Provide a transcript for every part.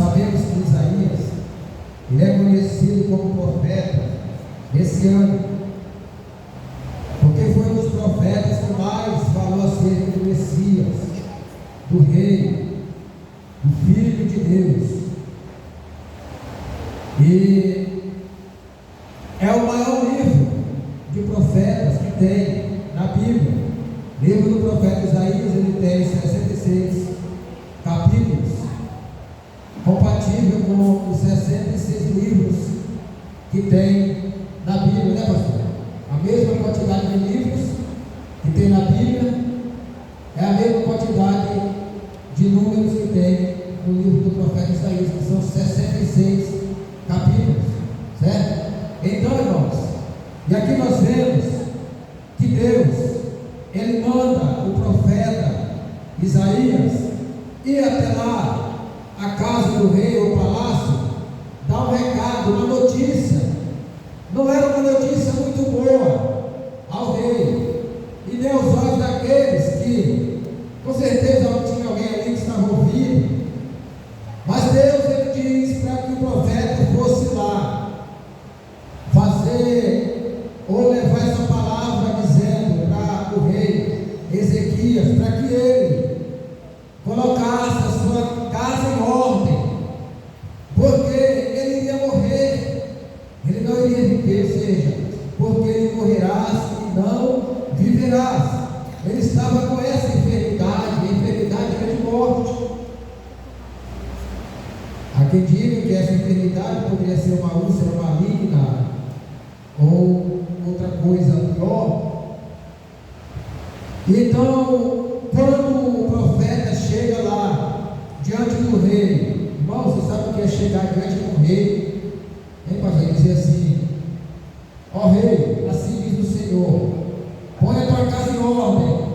sabemos que Isaías, ele é conhecido como profeta esse ano, porque foi um dos profetas que mais falou acerca do Messias, do Rei, do Filho de Deus. E é o maior livro de profetas que tem na Bíblia. O livro do profeta Isaías, ele tem 66 capítulos, compatível com os 66 livros que tem na Bíblia, né, pastor? A mesma quantidade de livros que tem na Bíblia é a mesma quantidade de números que tem no livro do profeta Isaías, que são 66 capítulos, certo? Então, irmãos, e aqui nós vemos que Deus, ele manda o profeta Isaías ir até lá, a casa do rei ou palácio, dar um recado, uma notícia. Não era uma notícia muito boa ao rei, e nem aos olhos daqueles que, com certeza, não tinha alguém ali que estava ouvindo. Mas Deus, ele diz para que o profeta fosse lá, fazer, ou levar essa palavra dizendo para o rei Ezequias, para que ele colocasse a sua casa em ordem, porque ele iria morrer, ele não iria viver, ou seja, porque ele morrerás e não viverás. Ele estava com essa enfermidade, a enfermidade era de morte. Há quem diga que essa enfermidade poderia ser uma úlcera maligna ou outra coisa pior. Então, quando o profeta chega lá diante do rei, irmão, você sabe o que é chegar diante do rei? Hein, pastor? Dizer assim: ó rei, assim diz o Senhor, põe a tua casa em ordem,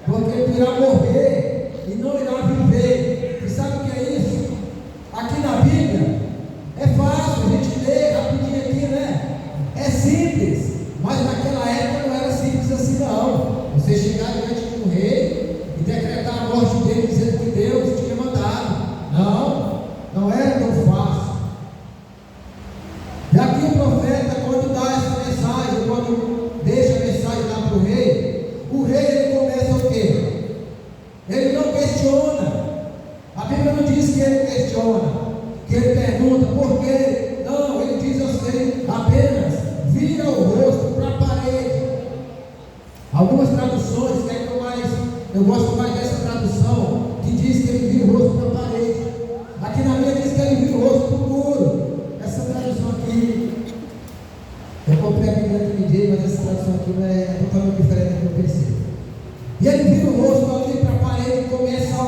porque tu irá morrer e não irá viver. E sabe o que é isso? Aqui na Bíblia é fácil, a gente lê rapidinho aqui, né? É simples, mas naquela época não era simples assim não. Você chegar diante de um rei e decretar a morte dele dizendo que Deus tinha mandado. Não, não era tão fácil. E aqui o profeta, quando dá essa mensagem, quando deixa a mensagem lá para o rei ele começa o quê? Ele não questiona. A Bíblia não diz que ele questiona, que ele pergunta por quê. Não, ele diz assim, apenas vira o rosto para a parede. Algumas traduções, que é que eu gosto mais dessa tradução, que diz que ele vira o rosto para a parede. Aqui na minha diz que ele vira o rosto para o muro. Essa tradução aqui, eu comprei a Bíblia naquele dia, mas essa tradução aqui não é totalmente diferente do que eu pensei. E ele vira o rosto ali para a parede e começa a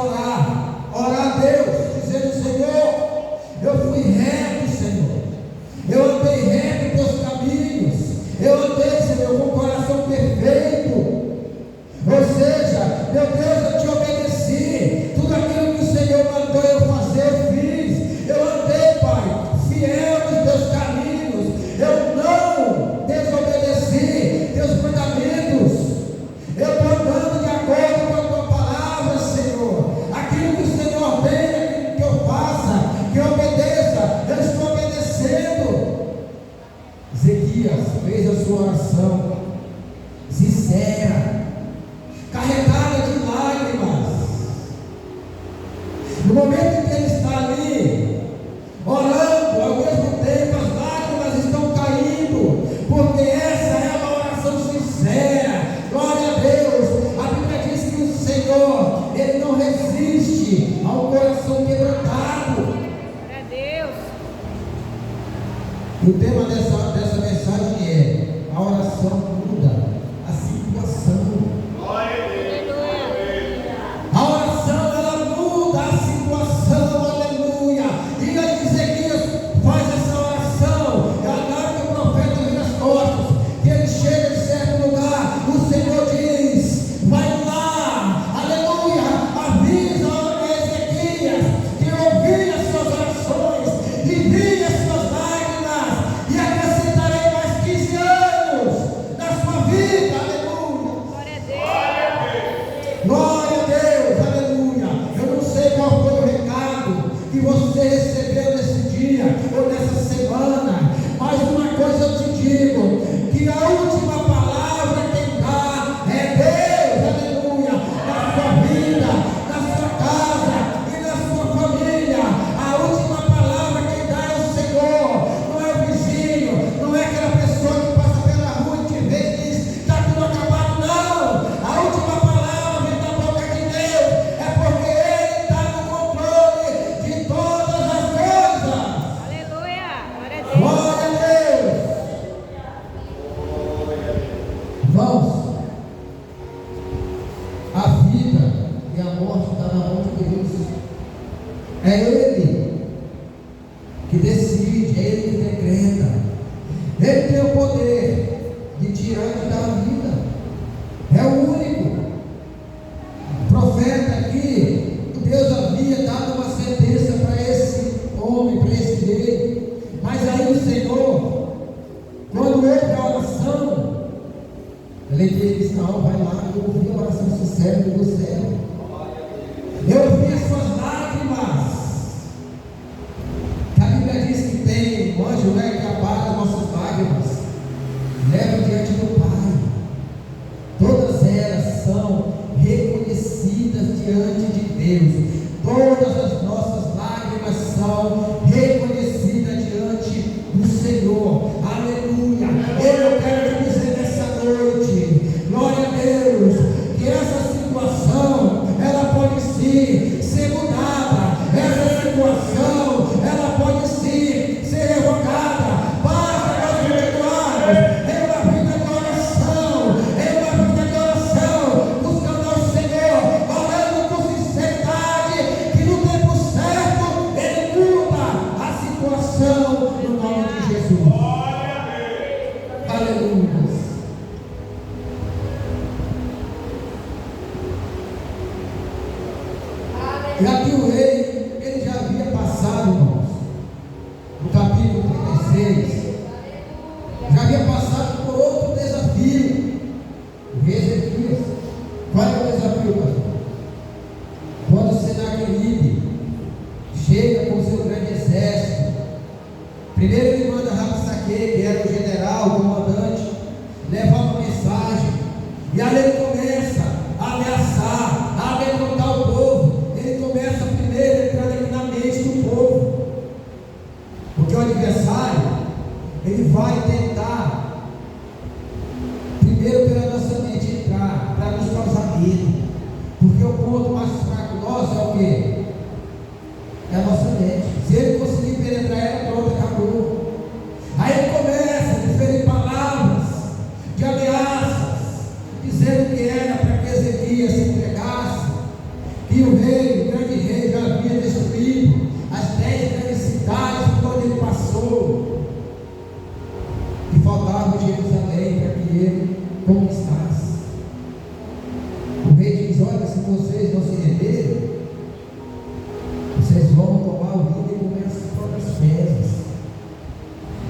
orar a Deus, dizendo: Senhor, eu fui reto, Senhor, eu andei reto em teus caminhos, eu andei, Senhor, com o coração perfeito, ou seja, meu Deus, eu te obedeci, tudo aquilo que o Senhor mandou eu fazer, eu fiz, eu andei, Pai, fiel nos teus caminhos, eu não desobedeci teus mandamentos, eu estou andando de acordo com a tua palavra, Senhor. Aquilo que o Senhor ordena, aquilo que eu faça, que eu obedeça, eu estou obedecendo. Ezequias fez a sua oração sincera, carregada de lágrimas. No momento em que ele está ali orando, ao mesmo tempo as lágrimas estão caindo, porque essa é uma oração sincera. Glória a Deus. A Bíblia diz que o Senhor, ele não resiste ao coração quebrantado. Glória a Deus. E o tema dessa mensagem é: a oração muda a situação. Aleluia. A oração, ela muda a situação, aleluia. E aí Ezequias faz essa oração, e agora que o profeta vira as costas, que ele chega em certo lugar, o Senhor diz: vai lá, aleluia, avisa a Ezequias que eu ouvi as suas orações, e vi as suas lágrimas, e acrescenta que você recebeu nesse dia ou nessa semana. Mas uma coisa eu te digo, que a última palavra quem dá é Deus, aleluia, na sua vida, na sua casa e na sua família. A última palavra quem dá é o Senhor, não é o vizinho, não é aquela pessoa que passa pela rua e te vê e diz, está tudo acabado, não. A última palavra vem da boca de Deus, é porque Ele está no controle de todas as coisas. Aleluia. Glória a Deus. Glória a Deus. Irmãos, a vida e a morte estão na mão de Deus. É Ele que decide, é Ele que decreta. Ele tem o poder de tirar e dar a vida. É o único. O profeta aqui, Deus havia dado uma sentença para esse homem, para esse rei. Mas aí o Senhor, quando ouve a oração, ele diz, não, vai lá, eu ouvi a oração sincera de você. Eu ouvi as suas lágrimas. Que a Bíblia diz que tem um anjo, né, que apaga as nossas lágrimas, leva diante do Pai. Todas elas são reconhecidas diante de Deus. Todas as nossas lágrimas são reconhecidas diante do Senhor. Aleluia. Eu quero te dizer nessa noite, glória a Deus, que essa situação, ela pode sim ser mudada. Essa situação, ela pode sim ser revogada. Basta nós continuarmos em uma vida de oração, buscando ao Senhor, orando com sinceridade, que no tempo certo Ele muda a situação no nome de Jesus. Aleluia. E aqui o rei, ele já havia passado, irmãos, no capítulo 36, já havia passado por outro desafio. O rei Ezequias, qual é o desafio, pastor? Quando Senaqueribe chega com seu grande exército, primeiro ele manda Rabsaque, que era o general, o comandante, levar uma mensagem, e ali ele começa a ameaçar, a amedrontar o povo. Ele começa primeiro a entrar aqui na mente do povo, porque o adversário, ele vai tentar primeiro pela nossa mente entrar, para nos causar medo, porque o ponto mais fraco nosso é o quê? É a nossa mente. Se ele conseguir penetrar ela, pronto, acabou. Aí ele começa a desferir palavras de ameaças, dizendo que era para que Ezequias se entregasse, que o rei, o grande rei, já havia destruído as 10 grandes cidades por onde ele passou, e faltava Jerusalém para que ele conquistasse. O rei diz, olha, se vocês não se renderem, vocês vão tomar o rio e comer as próprias fezes.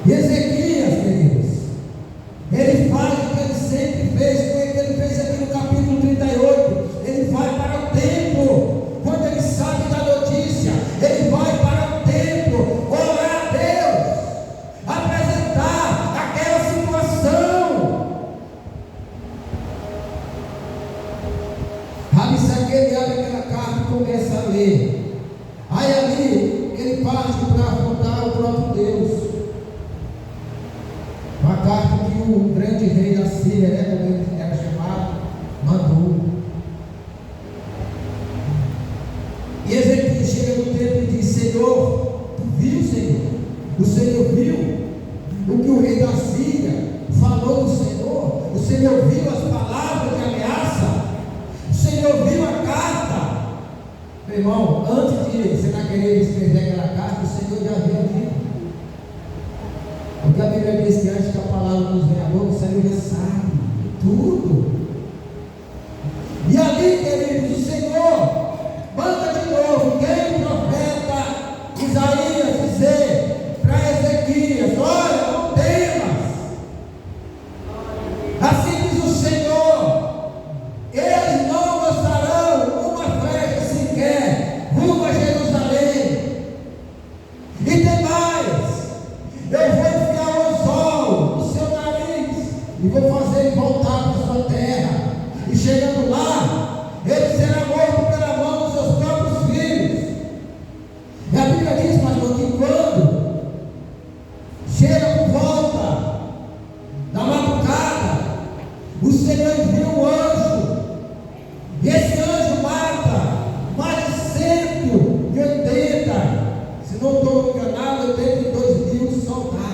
E Ezequias, queridos, ele faz o que ele sempre fez, foi o que ele fez aqui no capítulo 38. Ele vai para o templo, quando ele sabe da notícia, ele vai para o templo, orar a Deus, apresentar aquela situação. Rabsaque, ele abre aquela carta e começa a ler. Aí ali ele parte para afrontar o próprio Deus. Uma carta que o grande rei da Síria, né, como ele era chamado, mandou. E Ezequias chega no templo e diz, Senhor, tu viu, Senhor? O Senhor viu o que o rei da Síria falou do Senhor? O Senhor viu as palavras de ameaça? O Senhor viu a carta? Meu irmão, antes de Senaqueribe escrever aquela carta, o Senhor já havia visto. Porque a Bíblia diz que antes que a palavra nos venha à boca, o Senhor já sabe tudo. E ali, queridos, o Senhor manda de novo, quem o profeta Isaías dizer para Ezequias, olha, não temas. Assim diz o Senhor, eles não lançarão uma flecha sequer rumo a Jerusalém, vou fazer ele voltar para sua terra. E chegando lá, ele será morto pela mão dos seus próprios filhos. E a Bíblia diz, pastor, que quando chega por volta da madrugada, o Senhor envia um anjo, e esse anjo mata mais de 180, se não estou enganado, 82.000 soldados.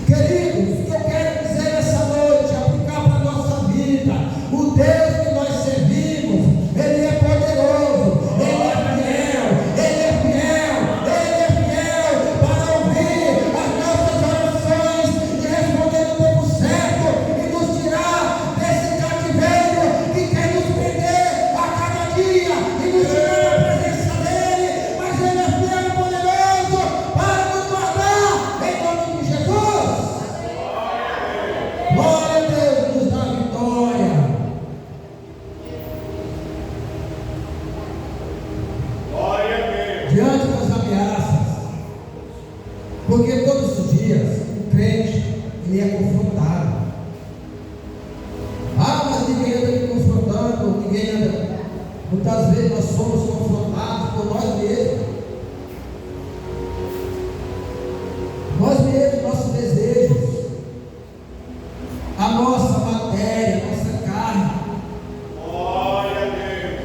Queridos, o que eu quero dizer nessa noite, aplicar para a nossa vida, o Deus que nós servimos, Ele é poderoso, Ele é fiel, Ele é fiel, Ele é fiel para ouvir as nossas orações e responder no tempo certo e nos tirar desse cativeiro que quer nos prender a cada dia e nos tirar da presença dEle, mas Ele é fiel e poderoso para nos guardar em nome de Jesus. Glória a Deus, nos dá vitória. Diante das ameaças, porque todos os dias o crente ele é confrontado. Mas ninguém anda me confrontando, ninguém anda. Muitas vezes nós somos confrontados por nós mesmos. Nós mesmos, nossos desejos, a nossa matéria, a nossa carne.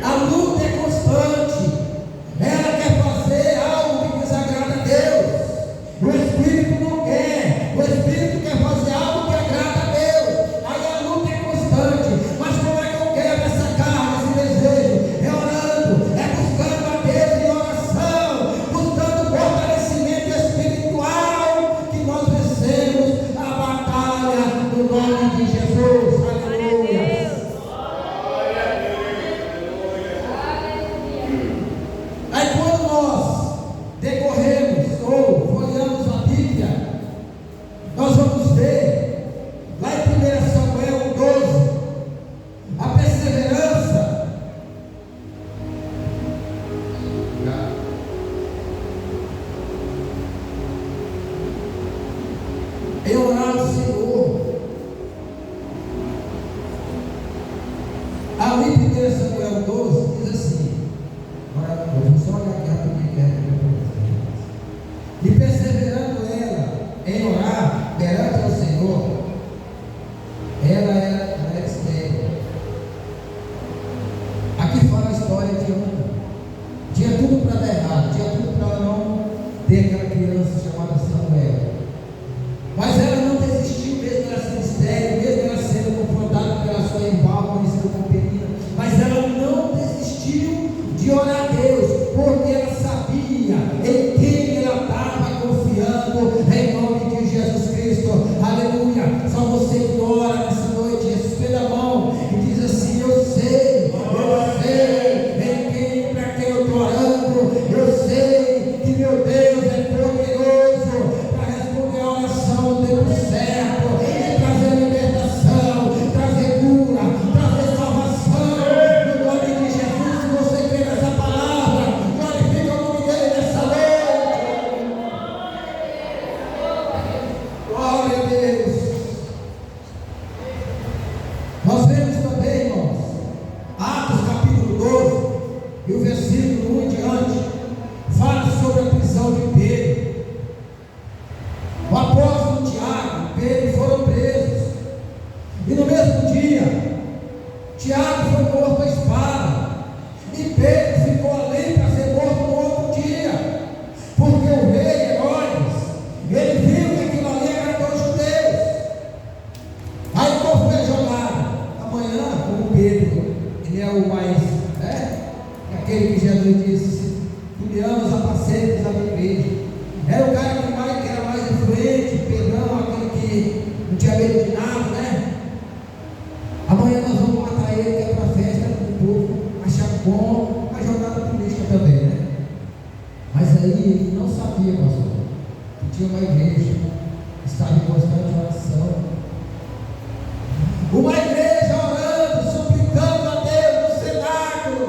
A luta é constante. Ela quer fazer algo que desagrada a Deus. O Espírito não quer. O Espírito quer fazer algo que agrada a Deus. Aí a luta é constante. Mas como é que eu quero essa carne, esse desejo? É orando, é buscando a Deus em oração, buscando fortalecimento espiritual, que nós vencemos a batalha no nome de Jesus. Aleluia. Aí quando nós decorremos ou folheamos a Bíblia, nós vamos ver lá em 1 Samuel 12, a perseverança em orar ao Senhor. Ali em 1 Samuel 12 diz assim, agora eu vou só olhar aqui rapidinho que é e perseverando ela em orar perante ao Senhor, ela era estéril. Aqui fala a história de Ana. Tinha tudo para dar errado, tinha tudo para ela não ter aquela criança chamada Samuel. Mas ela não desistiu, mesmo ela sendo estéril, mesmo ela sendo confrontada pela sua rival, conhecida como Penina. Mas ela não desistiu de orar a Deus, porque ela sabia em quem ela estava confiando, em nome de Jesus Cristo. Aleluia. Só você que ora nessa noite, estenda a mão e diz assim: eu sei em quem, para quem eu estou orando. Eu sei que meu Deus é poderoso para responder a oração no tempo certo, e trazer libertação, trazer cura, trazer salvação no nome de Jesus. Se você crê nessa palavra, glorifica o nome dele nessa noite. Glória a Deus. Nós vemos também, irmãos, Atos capítulo 12 e o versículo 1 em diante fala sobre a prisão de Pedro. O apóstolo Tiago e Pedro foram presos, e no mesmo dia Tiago foi morto à espada, e Pedro ficou ali para ser morto no outro dia, porque o rei Herodes, ele viu que aquilo ali agradou os judeus. Aí qual foi a jogada? Amanhã, como Pedro, ele é o mais, aquele que Jesus disse: tu me amas, apacenta a minha igreja. Era o cara que era mais influente, Pedrão, aquele que não tinha medo de nada, né? Amanhã nós vamos matar ele, que é para a festa do povo achar bom, a jogada política também, né? Mas aí ele não sabia, pastor, que tinha uma igreja que estava em constante oração. Uma igreja orando, suplicando a Deus no cenáculo.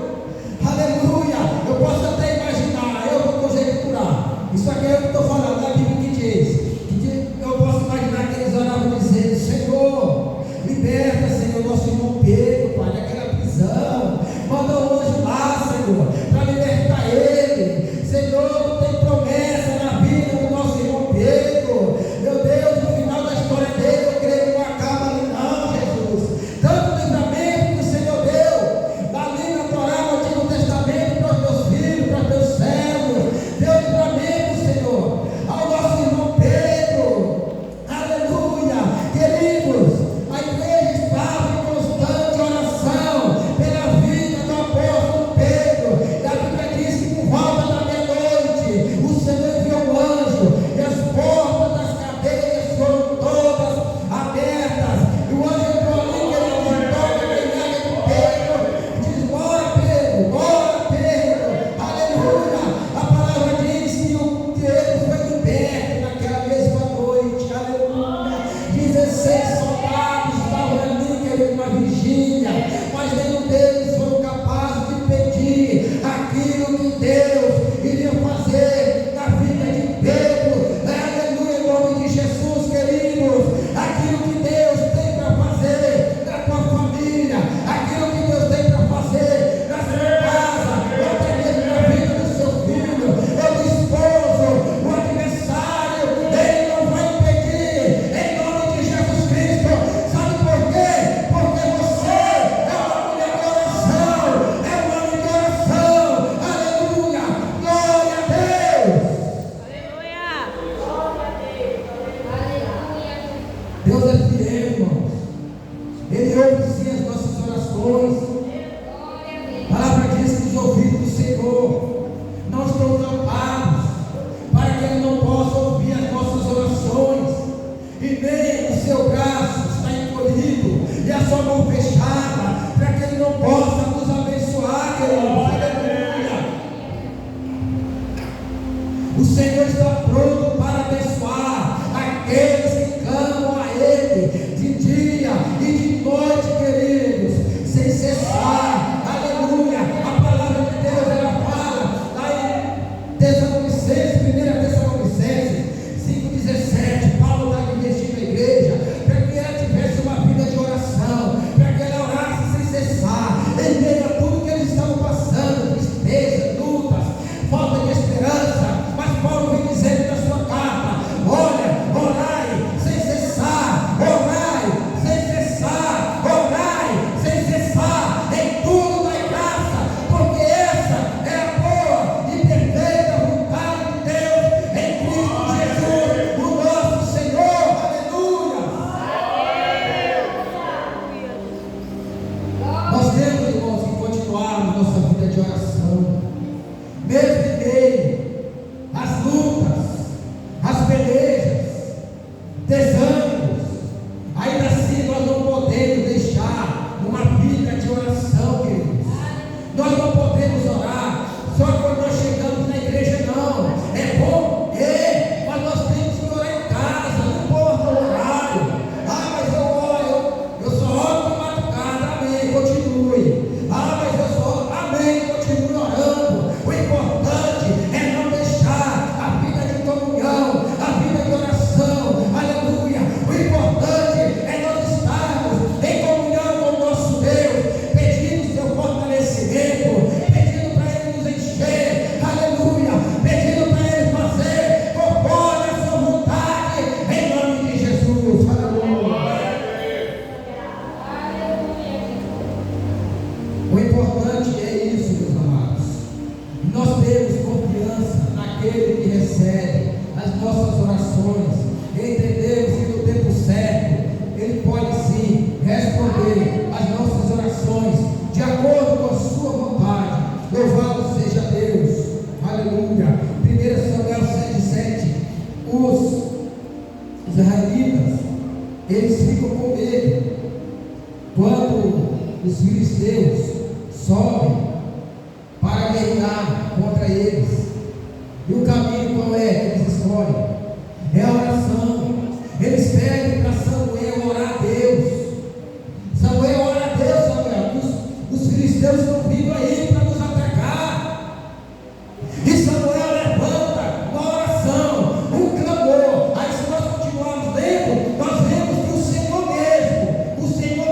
Aleluia! Eu posso até imaginar, eu vou conjecturar. Isso aqui é o que estou falando, é a Bíblia que diz. Eu posso imaginar que eles oravam dizendo: Senhor, O Senhor está pronto para abençoar aqueles que clamam a Ele de dia e de noite, queridos, sem cessar. Aleluia. A palavra de Deus, ela fala lá em Tessalonicenses, 1 Tessalonicenses 5,17. Paulo está investindo a igreja para que ela tivesse uma vida de oração, para que ela orasse sem cessar, em meio a tudo que eles estavam passando, tristeza, lutas, falta de esperança. Mas Paulo vem dizendo na sua carta: olha, orai sem cessar, orai sem cessar, orai sem cessar, em tudo dai graça, porque essa é a boa e perfeita vontade de Deus em Cristo Jesus, o nosso Senhor. Aleluia! Nós temos, irmãos, que continuarmos nossa vida de oração, mesmo em meio às lutas, às pelejas, desânimos. Ainda assim nós não podemos deixar uma vida de oração, queridos. Nós não podemos orar só quando nós chegamos na igreja, não. É bom, mas nós temos que orar em casa, não importa o horário. Mas eu oro, eu só oro de madrugada, amém, continue. Mas eu só oro, amém, continue orando. O importante é não deixar a vida de comunhão, a vida de oração, aleluia. O importante é nós estarmos em comunhão com o nosso Deus, pedindo seu fortalecimento, pedindo para Ele nos encher, aleluia, pedindo para Ele fazer conforme a sua vontade, em nome de Jesus, aleluia. O importante é isso, meus amados. Nós temos confiança naquele que recebe as nossas orações. Entendemos que no tempo certo Ele pode sim responder as nossas orações de acordo com a sua vontade. Louvado seja Deus. Aleluia. 1 Samuel 7,7. Os israelitas, eles ficam com medo quando os filisteus sobem para guerrear contra eles. E o caminho qual é que eles escolhem? É a oração. Eles pedem para Samuel orar a Deus. Samuel ora a Deus, Samuel. Os filisteus estão vindo aí para nos atacar. E Samuel levanta uma oração, um clamor. Aí se nós continuarmos lendo, nós vemos que o Senhor mesmo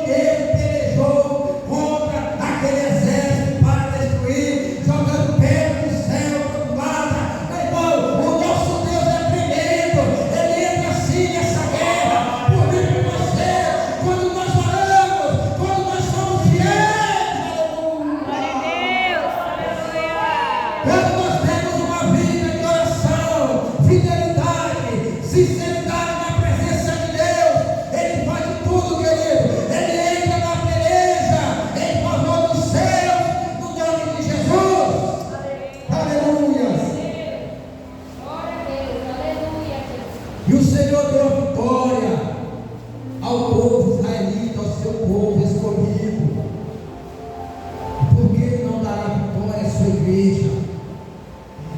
pelejou contra aquele exército para destruir, jogando pedra no céu, mata. Meu irmão, o nosso Deus é tremendo. Ele entra assim nessa guerra, por mim e por você, quando nós oramos, quando nós somos fiéis. Glória a Deus. Aleluia. Quando nós temos uma vida de oração, fidelidade, sinceridade na presença de Deus, Ele faz tudo, querido. Ele entra na peleja em favor dos seus, no nome de Jesus. Aleluia. Glória a Deus. Aleluia. E o Senhor deu a vitória ao povo israelita, ao seu povo escolhido. Por que Ele não dará vitória à sua igreja?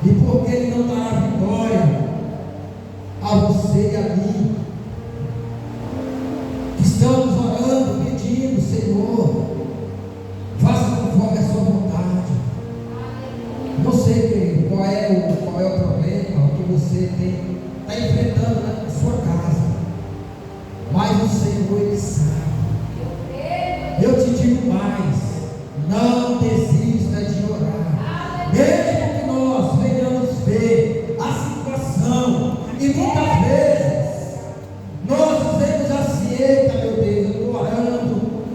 E por que Ele não dará vitória a você e a mim? Estamos orando, pedindo, Senhor, faça conforme a sua vontade. Não sei, querido, qual é o problema, o que você está enfrentando na sua casa, mas o Senhor, Ele sabe. Eu te digo mais: não desista de orar, mesmo que nós venhamos ver a situação, e muitas vezes nós dizemos assim: eita, meu Deus,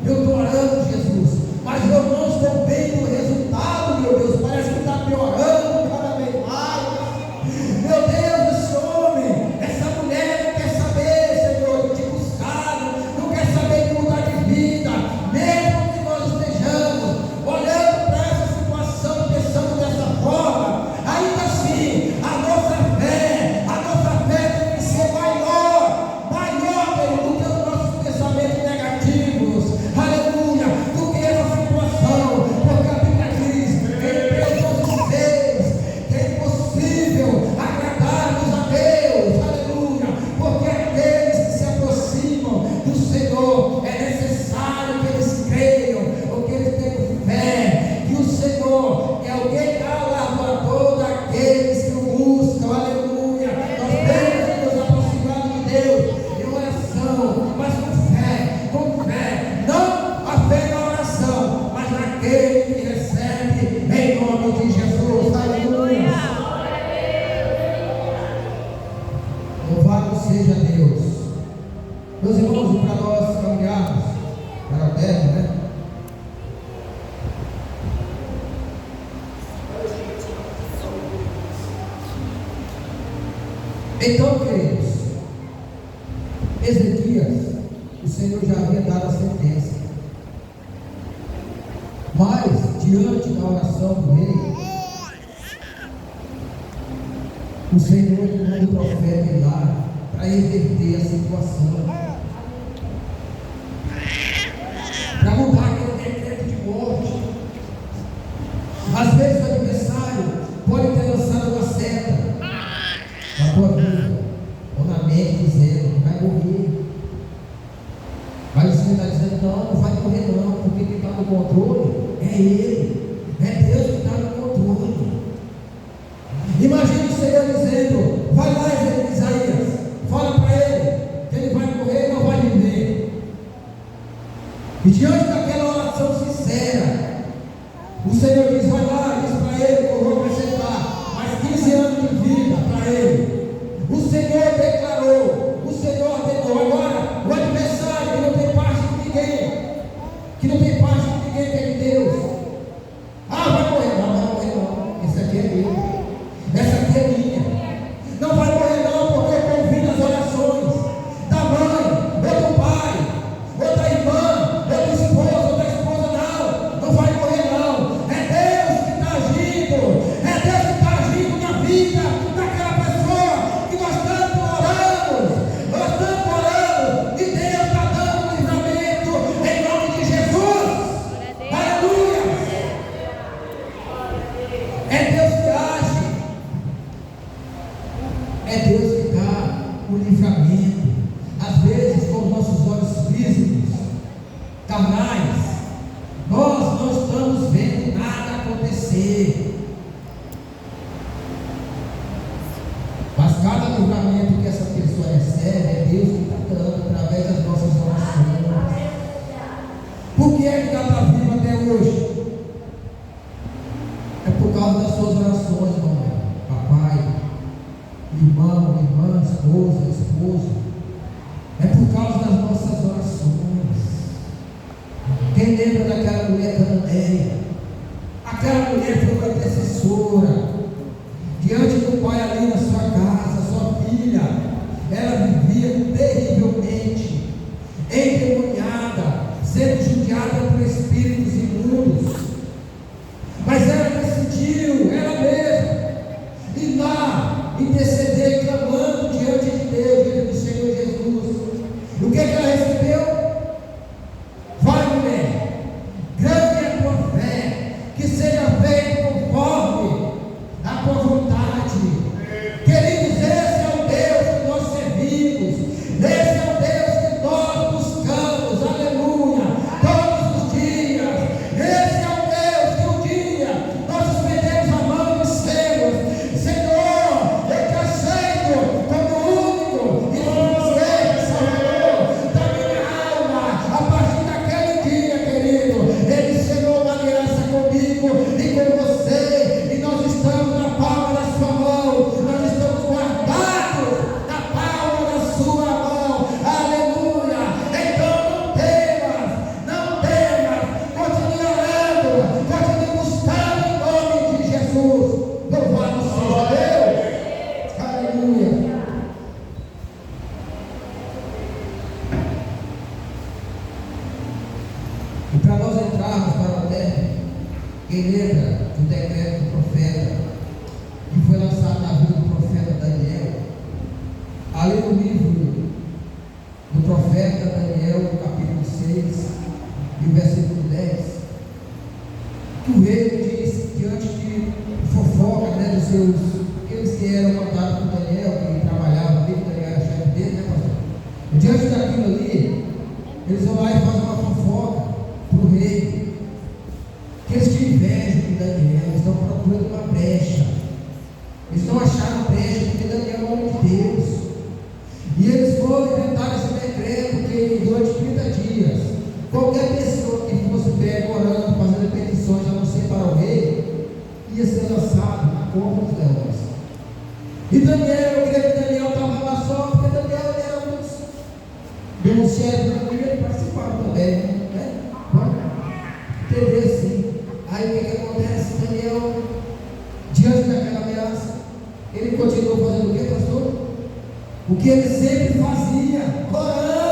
eu estou orando, Jesus, mas eu não estou vendo o resultado, meu Deus, parece que está piorando cada vez mais. Meu Deus, esse homem, essa mulher não quer saber, Senhor, de buscar, não quer saber de mudar de vida, mesmo que nós estejamos olhando para essa Então, queridos, Ezequias, o Senhor já havia dado a sentença, mas diante da oração do rei, o Senhor manda o profeta ir lá para reverter a situação, para mudar aquele decreto de morte. Às vezes o adversário pode ter lançado uma seta na tua vida, ou na mente, dizendo: vai morrer. Mas o Senhor está dizendo: não vai morrer não, porque quem está no controle é Ele, é Deus que está no controle. Imagina o Senhor dizendo: vai lá, Isaías, fala para ele que ele vai morrer e não vai viver. E diante daquela oração sincera, o Senhor diz: vai lá, diz para ele que eu vou acrescentar mais 15 anos de vida para ele. O Senhor declarou, o Senhor ordenou. Agora, o adversário que não tem parte de ninguém, que não tem parte de ninguém que é de Deus. Ah, vai morrer, não, vai morrer não. Esse aqui é meu, essa aqui é minha. Não vai morrer não, porque eu estou ouvindo as orações da mãe, ou do pai, ou da irmã, ou do esposo, ou da esposa. Não, não vai morrer não. É Deus que está agindo, é Deus que está agindo na vida daquela pessoa que nós tanto oramos, e Deus está dando um livramento em nome de Jesus. Aleluia! É Deus que age, é Deus que dá o livramento. Às vezes, com os nossos olhos físicos, carnais, nós não estamos vendo nada acontecer. Mas cada livramento que essa pessoa recebe, é Deus que está dando através das nossas orações. Por que é que ela está viva até hoje? É por causa das suas orações, mamãe, papai, irmão, irmã, esposa, esposo. É por causa das nossas orações. Quem lembra daquela mulher cananeia? Aquela mulher foi uma intercessora. Diante do pai ali na sua casa, sua filha, ela vivia terrivelmente endemoniada, sendo judiada por espíritos imundos. Mas ela decidiu, ela mesma, ir lá, interceder, clamando diante de Deus, diante do Senhor Jesus. E o que ela recebeu? Vai, mulher, grande é a tua fé, que seja feito conforme a tua vontade. Queridos, esse é o Deus que nós servimos, esse é o Deus que nós buscamos, aleluia, todos os dias. Esse é o Deus que um dia nós estendemos a mão e dissemos: Senhor, eu te aceito como único e suficiente Salvador da minha alma. A partir daquele dia, querido, Ele selou uma aliança comigo e com você, e nós estamos na palma da sua mão, nós estamos guardados na palma da sua mão, aleluia. Então não temas, continue orando, continue buscando em nome de Jesus. Louvado seja Deus, aleluia. E para nós entrarmos para a terra, quem lembra do decreto do profeta que foi lançado na vida do profeta Daniel? Ali no livro do profeta Daniel, capítulo 6, e o versículo 10, que o rei diz, diante de fofoca, dos seus, aqueles que eram mandados por Daniel, que trabalhavam ali, que Daniel era chefe dele, pastor? E diante daquilo ali, eles vão lá e fazem uma fofoca para o rei, que eles tinham inveja de Daniel, eles estão procurando uma brecha, eles não acharam brecha, porque Daniel é o homem de Deus, e eles foram inventar esse decreto que durante 30 dias, qualquer pessoa que fosse pego orando, fazendo petições a não ser para o rei, ia ser lançado na cova dos leões. E Daniel, eu creio que Daniel estava lá só, porque Daniel era um dos chefes da Bíblia, ele participava também, né? Entender assim. Aí o que acontece? Daniel, diante daquela ameaça, ele continuou fazendo o que, pastor? O que ele sempre fazia, orando.